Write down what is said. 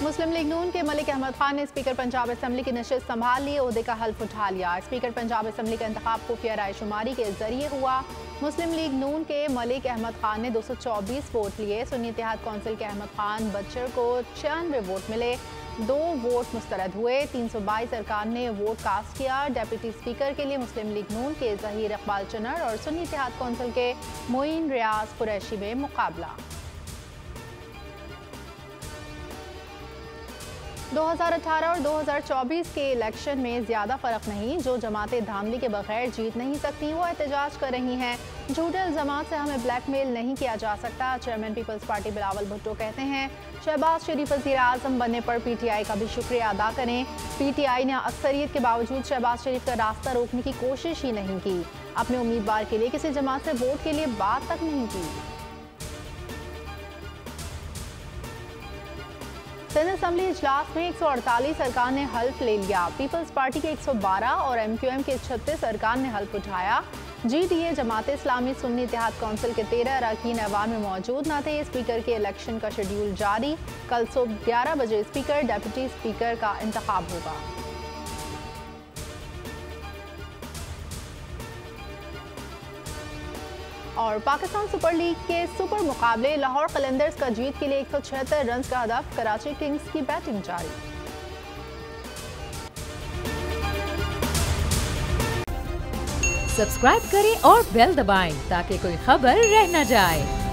मुस्लिम league नून के मलिक अहमद खान ने speaker Punjab assembly की नशिस्त संभाल ली, ओहदे का हल्फ उठा लिया। स्पीकर पंजाब असम्बली का इंतखाब खुफिया राय शुमारी के जरिए हुआ। मुस्लिम लीग नून के मलिक अहमद खान ने 224 वोट लिए। सुन्नी इत्तेहाद कौंसिल के अहमद खान बच्चर को 96 वोट मिले, 2 वोट मुस्तरद हुए। 322 अरकान ने वोट कास्ट किया। डेप्यूटी स्पीकर के लिए मुस्लिम लीग नून के जहीर इकबाल चनर और सुन्नी इत्तेहाद कौंसिल के मोइन रियाज कुरैशी में मुकाबला। 2018 और 2024 के इलेक्शन में ज्यादा फर्क नहीं। जो जमातें धांधली के बगैर जीत नहीं सकती वो एहतजाज कर रही हैं। झूठे इल्जामात से हमें ब्लैकमेल नहीं किया जा सकता, chairman peoples party Bilawal Bhutto कहते हैं। शहबाज शरीफ वज़ीर आज़म बनने पर PTI का भी शुक्रिया अदा करें। PTI ने अक्सरियत के बावजूद शहबाज शरीफ का रास्ता रोकने की कोशिश ही नहीं की। अपने उम्मीदवार के लिए किसी जमात से वोट के लिए बात तक नहीं की। सिंध असम्बली इजलास में 148 अरकान ने हल्फ ले लिया। पीपल्स पार्टी के 112 और MQM के 36 अरकान ने हल्फ उठाया। GDA जमात इस्लामी सुन्नी इत्तेहाद कौंसिल के 13 अरकान ऐवान में मौजूद न थे। स्पीकर के इलेक्शन का शेड्यूल जारी। कल सुबह 11 बजे स्पीकर डेप्यूटी स्पीकर का इंतखाब होगा। और पाकिस्तान सुपर लीग के सुपर मुकाबले लाहौर कलंदर्स का जीत के लिए 176 रन का हदफ। कराची किंग्स की बैटिंग जारी। सब्सक्राइब करें और बेल दबाएं ताकि कोई खबर रह न जाए।